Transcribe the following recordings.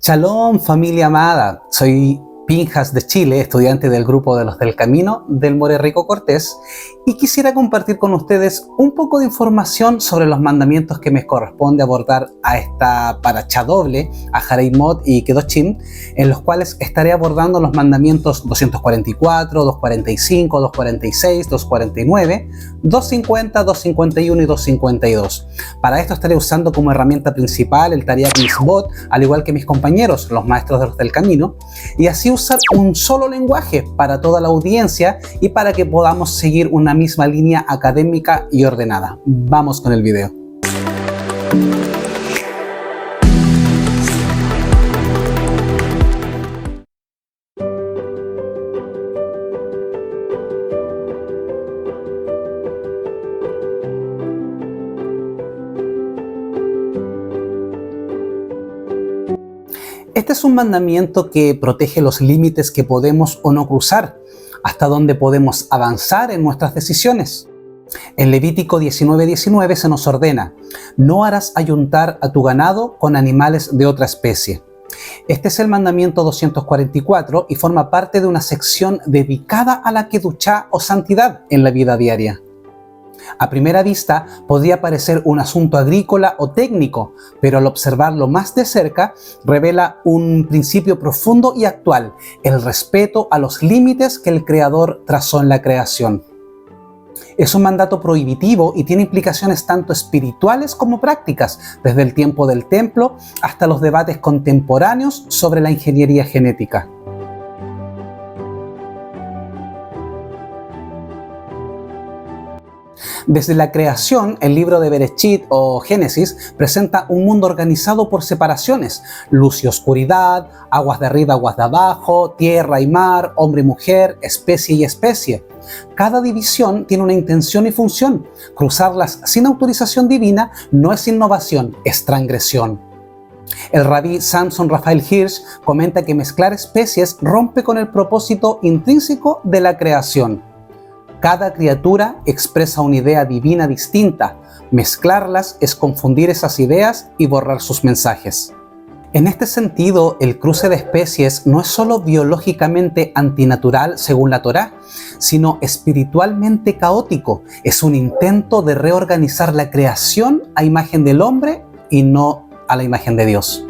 Shalom, familia amada. Soy Pinjas de Chile, estudiante del grupo de los del Camino del More Rico Cortés, y quisiera compartir con ustedes un poco de información sobre los mandamientos que me corresponde abordar a esta paracha doble, a Hareimot y Kedoshim, en los cuales estaré abordando los mandamientos 244, 245, 246, 249, 250, 251 y 252. Para esto estaré usando como herramienta principal el Tariag Mitzvot, al igual que mis compañeros, los maestros de los del Camino, y así usar un solo lenguaje para toda la audiencia y para que podamos seguir una misma línea académica y ordenada. Vamos con el video. Este es un mandamiento que protege los límites que podemos o no cruzar, hasta donde podemos avanzar en nuestras decisiones. En Levítico 19:19 se nos ordena: no harás ayuntar a tu ganado con animales de otra especie. Este es el mandamiento 244 y forma parte de una sección dedicada a la kedushá o santidad en la vida diaria. A primera vista podría parecer un asunto agrícola o técnico, pero al observarlo más de cerca revela un principio profundo y actual: el respeto a los límites que el Creador trazó en la creación. Es un mandato prohibitivo y tiene implicaciones tanto espirituales como prácticas, desde el tiempo del templo hasta los debates contemporáneos sobre la ingeniería genética. Desde la creación, el libro de Bereshit o Génesis presenta un mundo organizado por separaciones: luz y oscuridad, aguas de arriba, aguas de abajo, tierra y mar, hombre y mujer, especie y especie. Cada división tiene una intención y función. Cruzarlas sin autorización divina no es innovación, es transgresión. El rabí Samson Raphael Hirsch comenta que mezclar especies rompe con el propósito intrínseco de la creación. Cada criatura expresa una idea divina distinta. Mezclarlas es confundir esas ideas y borrar sus mensajes. En este sentido, el cruce de especies no es solo biológicamente antinatural según la Torá, sino espiritualmente caótico. Es un intento de reorganizar la creación a imagen del hombre y no a la imagen de Dios.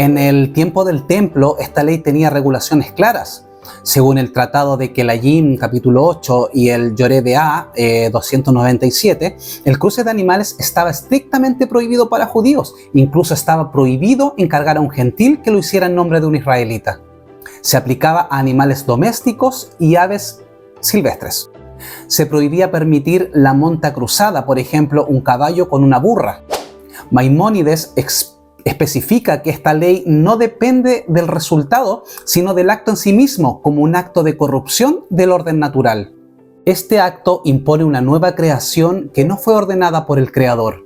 En el tiempo del templo, esta ley tenía regulaciones claras. Según el Tratado de Kelayim, capítulo 8, y el Yoreh De'ah 297, el cruce de animales estaba estrictamente prohibido para judíos. Incluso estaba prohibido encargar a un gentil que lo hiciera en nombre de un israelita. Se aplicaba a animales domésticos y aves silvestres. Se prohibía permitir la monta cruzada, por ejemplo, un caballo con una burra. Maimónides especifica que esta ley no depende del resultado, sino del acto en sí mismo, como un acto de corrupción del orden natural. Este acto impone una nueva creación que no fue ordenada por el Creador.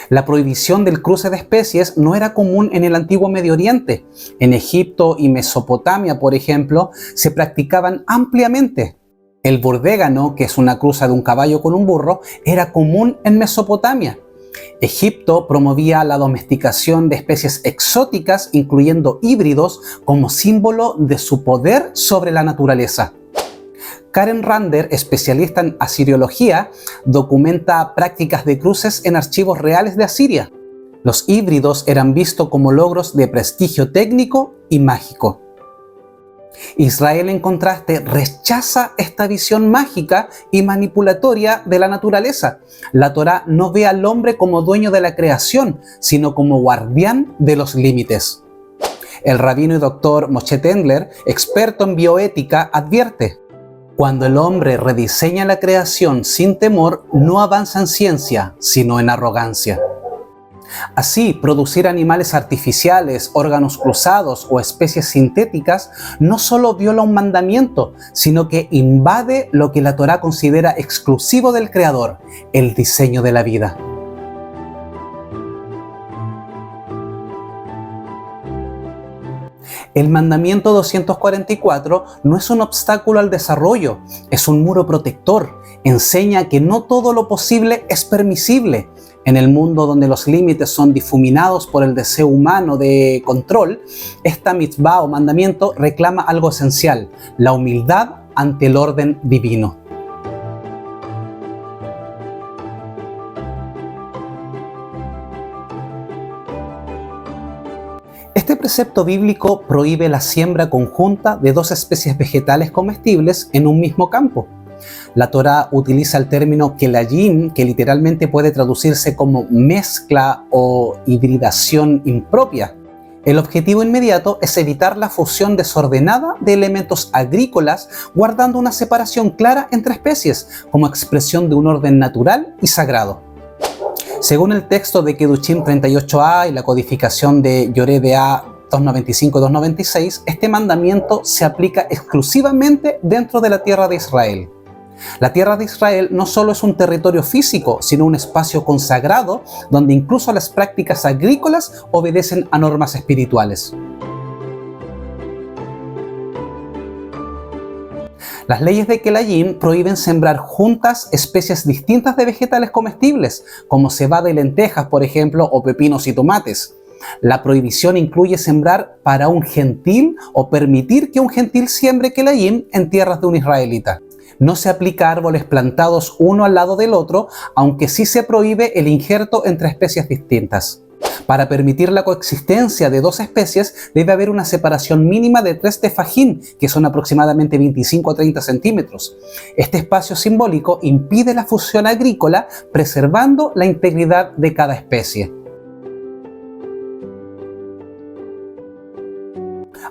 La prohibición del cruce de especies no era común en el antiguo Medio Oriente. En Egipto y Mesopotamia, por ejemplo, se practicaban ampliamente. El burdégano, que es una cruza de un caballo con un burro, era común en Mesopotamia. Egipto promovía la domesticación de especies exóticas, incluyendo híbridos, como símbolo de su poder sobre la naturaleza. Karen Rander, especialista en asiriología, documenta prácticas de cruces en archivos reales de Asiria. Los híbridos eran vistos como logros de prestigio técnico y mágico. Israel, en contraste, rechaza esta visión mágica y manipulatoria de la naturaleza. La Torá no ve al hombre como dueño de la creación, sino como guardián de los límites. El rabino y doctor Moshe Tendler, experto en bioética, advierte: cuando el hombre rediseña la creación sin temor, no avanza en ciencia, sino en arrogancia. Así, producir animales artificiales, órganos cruzados o especies sintéticas no solo viola un mandamiento, sino que invade lo que la Torá considera exclusivo del Creador, el diseño de la vida. El mandamiento 244 no es un obstáculo al desarrollo, es un muro protector. Enseña que no todo lo posible es permisible. En el mundo donde los límites son difuminados por el deseo humano de control, esta mitzvah o mandamiento reclama algo esencial: la humildad ante el orden divino. Este precepto bíblico prohíbe la siembra conjunta de dos especies vegetales comestibles en un mismo campo. La Torá utiliza el término kelayim, que literalmente puede traducirse como mezcla o hibridación impropia. El objetivo inmediato es evitar la fusión desordenada de elementos agrícolas, guardando una separación clara entre especies, como expresión de un orden natural y sagrado. Según el texto de Kedushim 38a y la codificación de Yoreh A 295 y 296, este mandamiento se aplica exclusivamente dentro de la tierra de Israel. La tierra de Israel no solo es un territorio físico, sino un espacio consagrado donde incluso las prácticas agrícolas obedecen a normas espirituales. Las leyes de Kelayim prohíben sembrar juntas especies distintas de vegetales comestibles, como cebada y lentejas, por ejemplo, o pepinos y tomates. La prohibición incluye sembrar para un gentil o permitir que un gentil siembre Kelayim en tierras de un israelita. No se aplica a árboles plantados uno al lado del otro, aunque sí se prohíbe el injerto entre especies distintas. Para permitir la coexistencia de dos especies, debe haber una separación mínima de 3 tefajim, que son aproximadamente 25 a 30 centímetros. Este espacio simbólico impide la fusión agrícola, preservando la integridad de cada especie.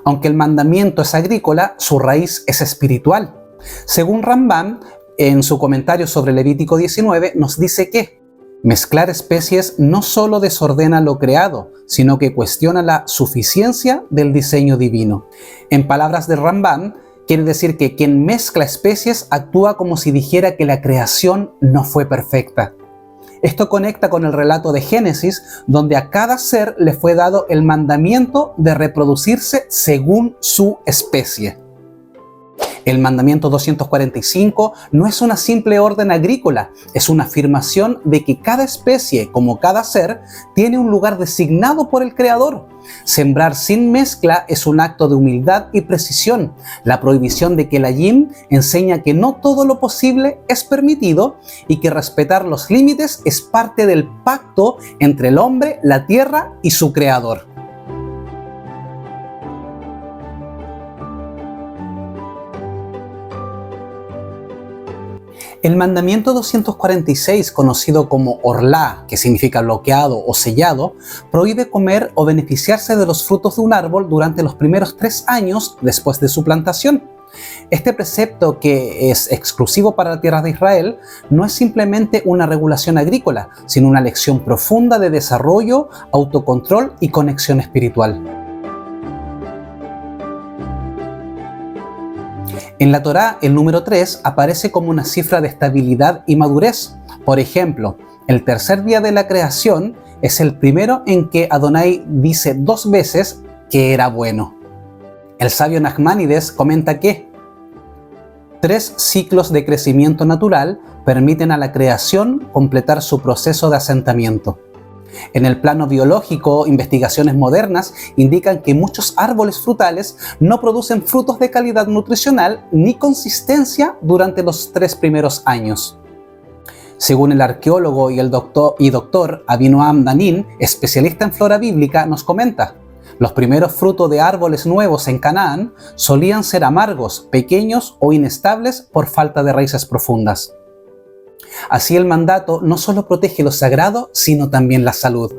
Aunque el mandamiento es agrícola, su raíz es espiritual. Según Rambam, en su comentario sobre Levítico 19, nos dice que mezclar especies no solo desordena lo creado, sino que cuestiona la suficiencia del diseño divino. En palabras de Rambam, quiere decir que quien mezcla especies actúa como si dijera que la creación no fue perfecta. Esto conecta con el relato de Génesis, donde a cada ser le fue dado el mandamiento de reproducirse según su especie. El mandamiento 245 no es una simple orden agrícola, es una afirmación de que cada especie, como cada ser, tiene un lugar designado por el Creador. Sembrar sin mezcla es un acto de humildad y precisión. La prohibición de Kelayim enseña que no todo lo posible es permitido y que respetar los límites es parte del pacto entre el hombre, la tierra y su Creador. El mandamiento 246, conocido como Orlá, que significa bloqueado o sellado, prohíbe comer o beneficiarse de los frutos de un árbol durante los primeros 3 años después de su plantación. Este precepto, que es exclusivo para la tierra de Israel, no es simplemente una regulación agrícola, sino una lección profunda de desarrollo, autocontrol y conexión espiritual. En la Torá, el número 3 aparece como una cifra de estabilidad y madurez. Por ejemplo, el tercer día de la creación es el primero en que Adonai dice 2 veces que era bueno. El sabio Nachmanides comenta que 3 ciclos de crecimiento natural permiten a la creación completar su proceso de asentamiento. En el plano biológico, investigaciones modernas indican que muchos árboles frutales no producen frutos de calidad nutricional ni consistencia durante los 3 primeros años. Según el arqueólogo y doctor Avinoam Danin, especialista en flora bíblica, nos comenta: los primeros frutos de árboles nuevos en Canaán solían ser amargos, pequeños o inestables por falta de raíces profundas. Así el mandato no solo protege lo sagrado, sino también la salud.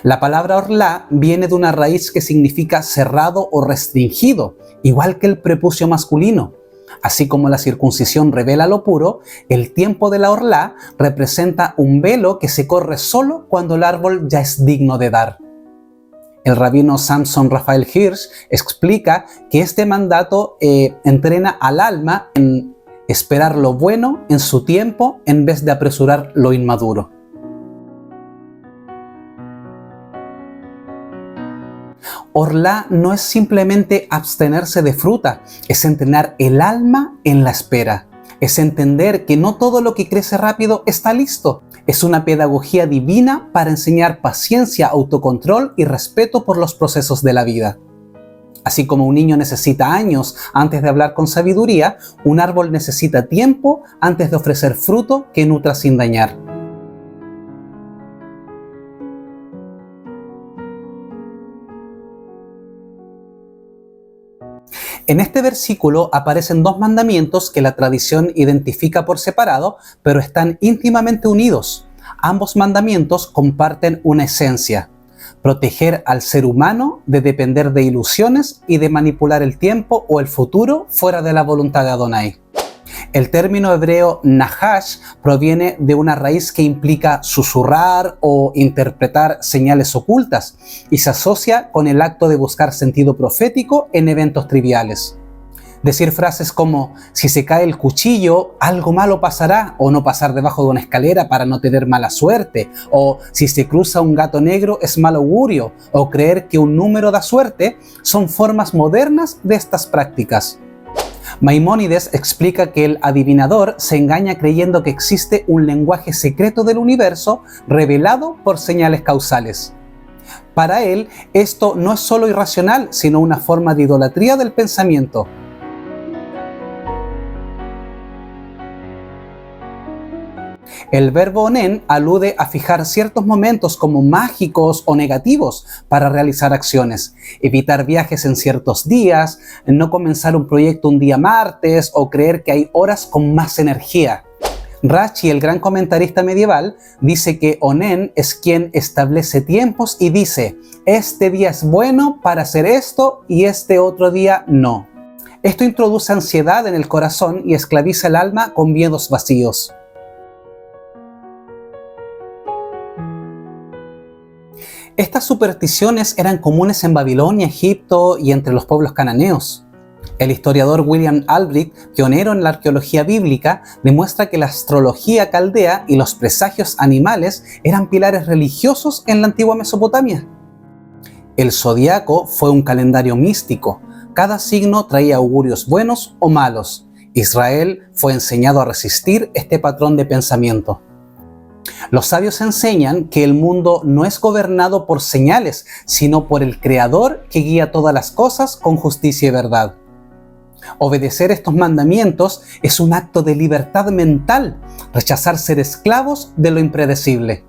La palabra orlá viene de una raíz que significa cerrado o restringido, igual que el prepucio masculino. Así como la circuncisión revela lo puro, el tiempo de la orlá representa un velo que se corre solo cuando el árbol ya es digno de dar. El rabino Samson Raphael Hirsch explica que este mandato entrena al alma en esperar lo bueno en su tiempo en vez de apresurar lo inmaduro. Orlá no es simplemente abstenerse de fruta, es entrenar el alma en la espera. Es entender que no todo lo que crece rápido está listo. Es una pedagogía divina para enseñar paciencia, autocontrol y respeto por los procesos de la vida. Así como un niño necesita años antes de hablar con sabiduría, un árbol necesita tiempo antes de ofrecer fruto que nutra sin dañar. En este versículo aparecen dos mandamientos que la tradición identifica por separado, pero están íntimamente unidos. Ambos mandamientos comparten una esencia: proteger al ser humano de depender de ilusiones y de manipular el tiempo o el futuro fuera de la voluntad de Adonai. El término hebreo nahash proviene de una raíz que implica susurrar o interpretar señales ocultas y se asocia con el acto de buscar sentido profético en eventos triviales. Decir frases como si se cae el cuchillo, algo malo pasará, o no pasar debajo de una escalera para no tener mala suerte, o si se cruza un gato negro es mal augurio, o creer que un número da suerte, son formas modernas de estas prácticas. Maimónides explica que el adivinador se engaña creyendo que existe un lenguaje secreto del universo revelado por señales causales. Para él, esto no es solo irracional, sino una forma de idolatría del pensamiento. El verbo onen alude a fijar ciertos momentos como mágicos o negativos para realizar acciones, evitar viajes en ciertos días, no comenzar un proyecto un día martes o creer que hay horas con más energía. Rashi, el gran comentarista medieval, dice que onen es quien establece tiempos y dice: este día es bueno para hacer esto y este otro día no. Esto introduce ansiedad en el corazón y esclaviza el alma con miedos vacíos. Estas supersticiones eran comunes en Babilonia, Egipto y entre los pueblos cananeos. El historiador William Albright, pionero en la arqueología bíblica, demuestra que la astrología caldea y los presagios animales eran pilares religiosos en la antigua Mesopotamia. El zodiaco fue un calendario místico. Cada signo traía augurios buenos o malos. Israel fue enseñado a resistir este patrón de pensamiento. Los sabios enseñan que el mundo no es gobernado por señales, sino por el Creador que guía todas las cosas con justicia y verdad. Obedecer estos mandamientos es un acto de libertad mental, rechazar ser esclavos de lo impredecible.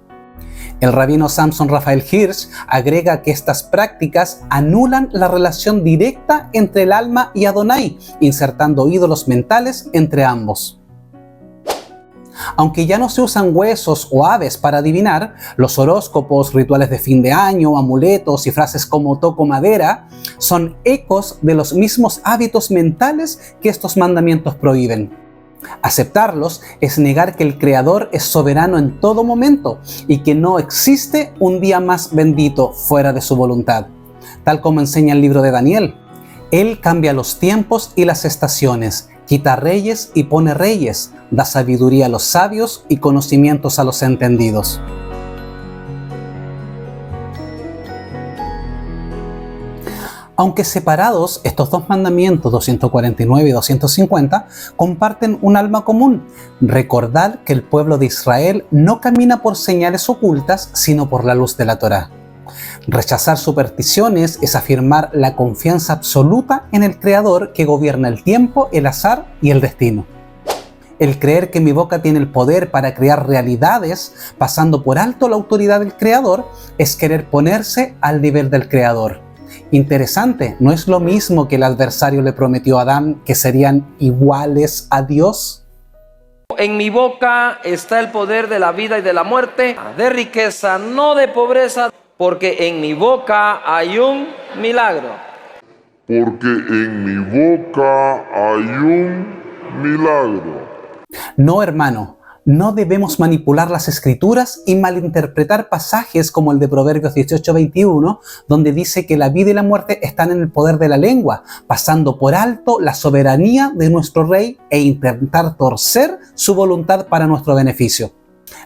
El rabino Samson Raphael Hirsch agrega que estas prácticas anulan la relación directa entre el alma y Adonai, insertando ídolos mentales entre ambos. Aunque ya no se usan huesos o aves para adivinar, los horóscopos, rituales de fin de año, amuletos y frases como toco madera son ecos de los mismos hábitos mentales que estos mandamientos prohíben. Aceptarlos es negar que el Creador es soberano en todo momento y que no existe un día más bendito fuera de su voluntad. Tal como enseña el libro de Daniel, Él cambia los tiempos y las estaciones, quita reyes y pone reyes, da sabiduría a los sabios y conocimientos a los entendidos. Aunque separados, estos dos mandamientos, 249 y 250, comparten un alma común: recordar que el pueblo de Israel no camina por señales ocultas, sino por la luz de la Torá. Rechazar supersticiones es afirmar la confianza absoluta en el Creador que gobierna el tiempo, el azar y el destino. El creer que mi boca tiene el poder para crear realidades, pasando por alto la autoridad del Creador, es querer ponerse al nivel del Creador. Interesante, ¿no es lo mismo que el adversario le prometió a Adán, que serían iguales a Dios? En mi boca está el poder de la vida y de la muerte, de riqueza, no de pobreza, porque en mi boca hay un milagro. porque en mi boca hay un milagro. No, hermano, no debemos manipular las escrituras y malinterpretar pasajes como el de Proverbios 18:21, donde dice que la vida y la muerte están en el poder de la lengua, pasando por alto la soberanía de nuestro rey e intentar torcer su voluntad para nuestro beneficio.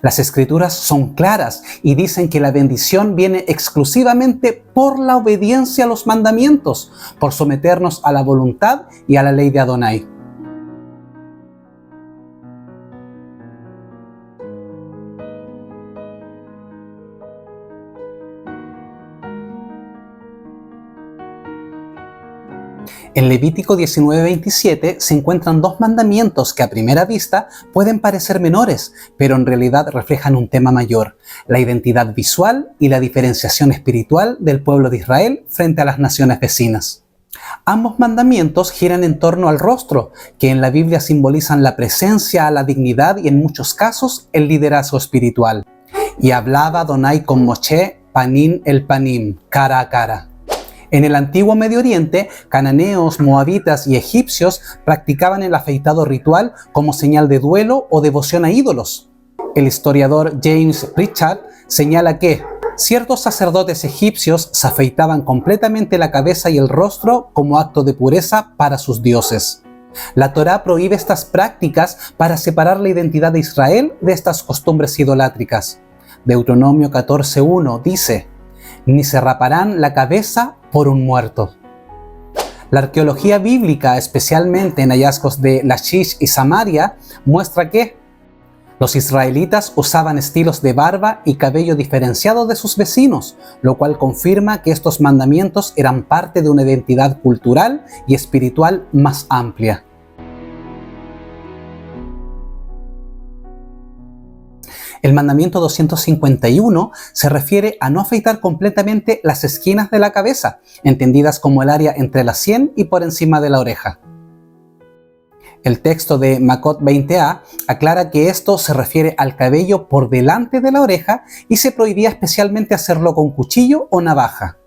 Las escrituras son claras y dicen que la bendición viene exclusivamente por la obediencia a los mandamientos, por someternos a la voluntad y a la ley de Adonai. En Levítico 19:27 se encuentran dos mandamientos que a primera vista pueden parecer menores, pero en realidad reflejan un tema mayor: la identidad visual y la diferenciación espiritual del pueblo de Israel frente a las naciones vecinas. Ambos mandamientos giran en torno al rostro, que en la Biblia simbolizan la presencia, la dignidad y en muchos casos el liderazgo espiritual. Y hablaba Adonai con Moshe panim el panim, cara a cara. En el antiguo Medio Oriente, cananeos, moabitas y egipcios practicaban el afeitado ritual como señal de duelo o devoción a ídolos. El historiador James Pritchard señala que ciertos sacerdotes egipcios se afeitaban completamente la cabeza y el rostro como acto de pureza para sus dioses. La Torá prohíbe estas prácticas para separar la identidad de Israel de estas costumbres idolátricas. Deuteronomio 14:1 dice: ni se raparán la cabeza por un muerto. La arqueología bíblica, especialmente en hallazgos de Lachish y Samaria, muestra que los israelitas usaban estilos de barba y cabello diferenciados de sus vecinos, lo cual confirma que estos mandamientos eran parte de una identidad cultural y espiritual más amplia. El mandamiento 251 se refiere a no afeitar completamente las esquinas de la cabeza, entendidas como el área entre la sien y por encima de la oreja. El texto de Makot 20a aclara que esto se refiere al cabello por delante de la oreja y se prohibía especialmente hacerlo con cuchillo o navaja.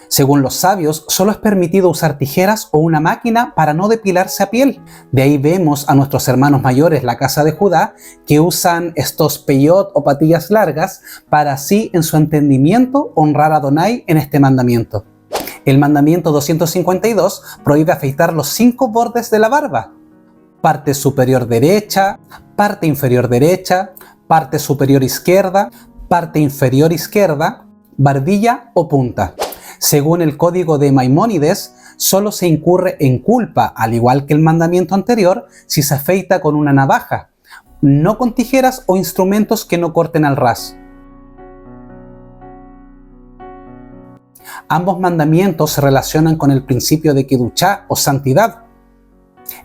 Según los sabios, solo es permitido usar tijeras o una máquina para no depilarse a piel. De ahí vemos a nuestros hermanos mayores, la casa de Judá, que usan estos peyot o patillas largas para así, en su entendimiento, honrar a Adonai en este mandamiento. El mandamiento 252 prohíbe afeitar los 5 bordes de la barba: parte superior derecha, parte inferior derecha, parte superior izquierda, parte inferior izquierda, barbilla o punta. Según el código de Maimónides, solo se incurre en culpa, al igual que el mandamiento anterior, si se afeita con una navaja, no con tijeras o instrumentos que no corten al ras. Ambos mandamientos se relacionan con el principio de Kedushá o santidad.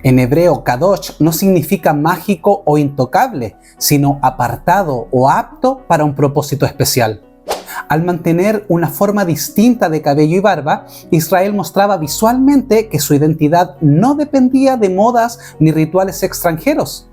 En hebreo, kadosh no significa mágico o intocable, sino apartado o apto para un propósito especial. Al mantener una forma distinta de cabello y barba, Israel mostraba visualmente que su identidad no dependía de modas ni rituales extranjeros.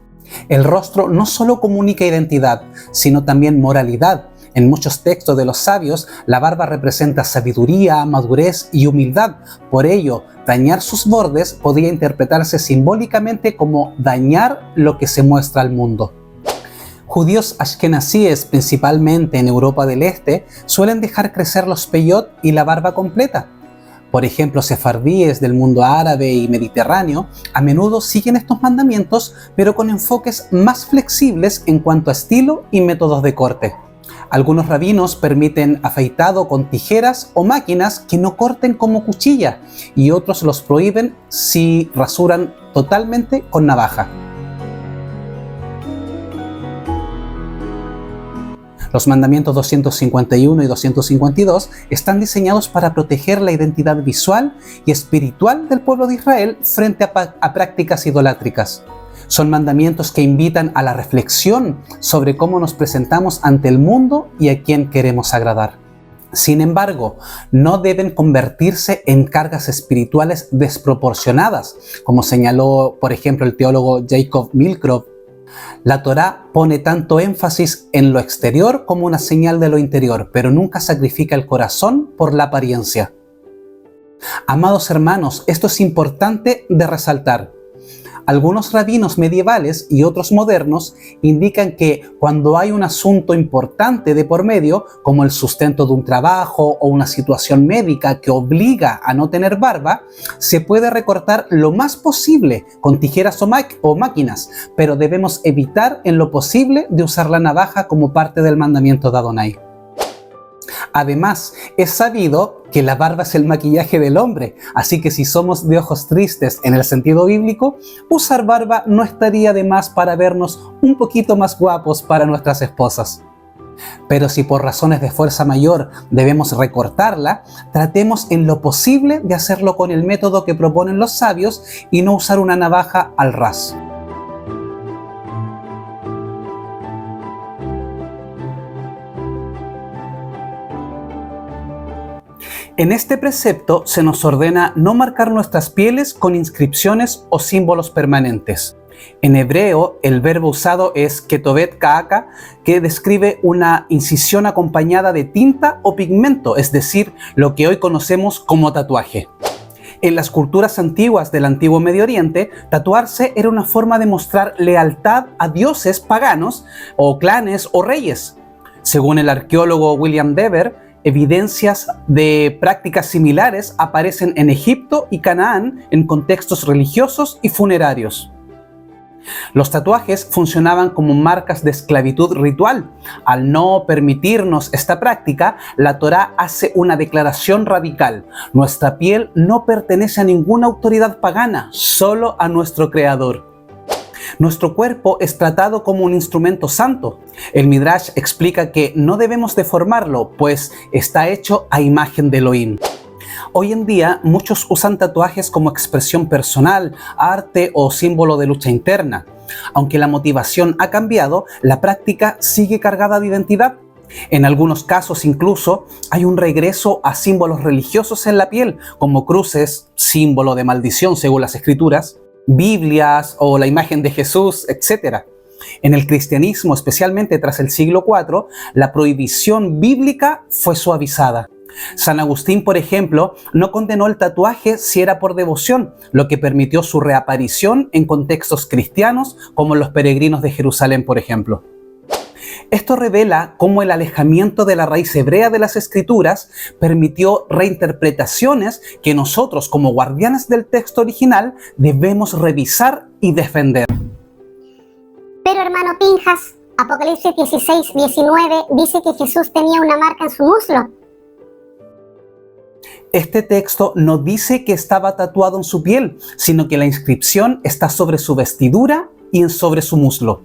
El rostro no solo comunica identidad, sino también moralidad. En muchos textos de los sabios, la barba representa sabiduría, madurez y humildad. Por ello, dañar sus bordes podía interpretarse simbólicamente como dañar lo que se muestra al mundo. Judíos ashkenazíes, principalmente en Europa del Este, suelen dejar crecer los peyot y la barba completa. Por ejemplo, sefardíes del mundo árabe y mediterráneo a menudo siguen estos mandamientos, pero con enfoques más flexibles en cuanto a estilo y métodos de corte. Algunos rabinos permiten afeitado con tijeras o máquinas que no corten como cuchilla, y otros los prohíben si rasuran totalmente con navaja. Los mandamientos 251 y 252 están diseñados para proteger la identidad visual y espiritual del pueblo de Israel frente a prácticas idolátricas. Son mandamientos que invitan a la reflexión sobre cómo nos presentamos ante el mundo y a quién queremos agradar. Sin embargo, no deben convertirse en cargas espirituales desproporcionadas, como señaló, por ejemplo, el teólogo Jacob Milcroft. La Torá pone tanto énfasis en lo exterior como una señal de lo interior, pero nunca sacrifica el corazón por la apariencia. Amados hermanos, esto es importante de resaltar. Algunos rabinos medievales y otros modernos indican que cuando hay un asunto importante de por medio, como el sustento de un trabajo o una situación médica que obliga a no tener barba, se puede recortar lo más posible con tijeras o máquinas, pero debemos evitar en lo posible de usar la navaja como parte del mandamiento de Adonai. Además, es sabido que la barba es el maquillaje del hombre, así que si somos de ojos tristes en el sentido bíblico, usar barba no estaría de más para vernos un poquito más guapos para nuestras esposas. Pero si por razones de fuerza mayor debemos recortarla, tratemos en lo posible de hacerlo con el método que proponen los sabios y no usar una navaja al ras. En este precepto se nos ordena no marcar nuestras pieles con inscripciones o símbolos permanentes. En hebreo, el verbo usado es ketobet ka'aka, que describe una incisión acompañada de tinta o pigmento, es decir, lo que hoy conocemos como tatuaje. En las culturas antiguas del Antiguo Medio Oriente, tatuarse era una forma de mostrar lealtad a dioses paganos o clanes o reyes. Según el arqueólogo William Dever, evidencias de prácticas similares aparecen en Egipto y Canaán en contextos religiosos y funerarios. Los tatuajes funcionaban como marcas de esclavitud ritual. Al no permitirnos esta práctica, la Torá hace una declaración radical. Nuestra piel no pertenece a ninguna autoridad pagana, solo a nuestro Creador. Nuestro cuerpo es tratado como un instrumento santo. El Midrash explica que no debemos deformarlo, pues está hecho a imagen de Elohim. Hoy en día, muchos usan tatuajes como expresión personal, arte o símbolo de lucha interna. Aunque la motivación ha cambiado, la práctica sigue cargada de identidad. En algunos casos incluso hay un regreso a símbolos religiosos en la piel, como cruces, símbolo de maldición según las escrituras, Biblias o la imagen de Jesús, etc. En el cristianismo, especialmente tras el siglo IV, la prohibición bíblica fue suavizada. San Agustín, por ejemplo, no condenó el tatuaje si era por devoción, lo que permitió su reaparición en contextos cristianos, como los peregrinos de Jerusalén, por ejemplo. Esto revela cómo el alejamiento de la raíz hebrea de las Escrituras permitió reinterpretaciones que nosotros, como guardianes del texto original, debemos revisar y defender. Pero hermano Pinjas, Apocalipsis 16:19 dice que Jesús tenía una marca en su muslo. Este texto no dice que estaba tatuado en su piel, sino que la inscripción está sobre su vestidura y sobre su muslo,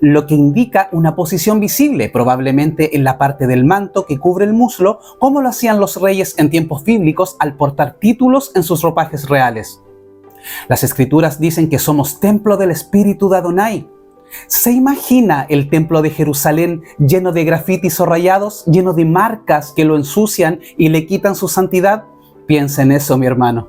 lo que indica una posición visible, probablemente en la parte del manto que cubre el muslo, como lo hacían los reyes en tiempos bíblicos al portar títulos en sus ropajes reales. Las escrituras dicen que somos templo del Espíritu de Adonai. ¿Se imagina el templo de Jerusalén lleno de grafitis o rayados, lleno de marcas que lo ensucian y le quitan su santidad? Piensa en eso, mi hermano.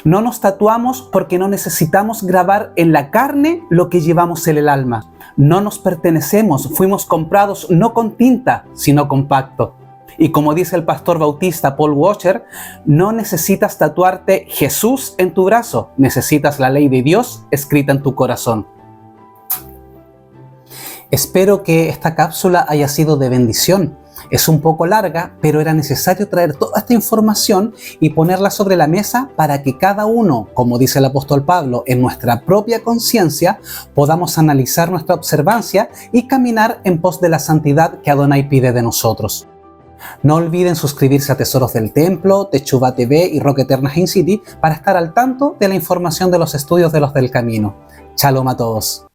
No nos tatuamos porque no necesitamos grabar en la carne lo que llevamos en el alma. No nos pertenecemos, fuimos comprados no con tinta, sino con pacto. Y como dice el pastor bautista Paul Washer, no necesitas tatuarte Jesús en tu brazo, necesitas la ley de Dios escrita en tu corazón. Espero que esta cápsula haya sido de bendición. Es un poco larga, pero era necesario traer toda esta información y ponerla sobre la mesa para que cada uno, como dice el apóstol Pablo, en nuestra propia conciencia, podamos analizar nuestra observancia y caminar en pos de la santidad que Adonai pide de nosotros. No olviden suscribirse a Tesoros del Templo, Techuvá TV y Roca Eterna Hain City para estar al tanto de la información de los estudios de los del camino. Shalom a todos.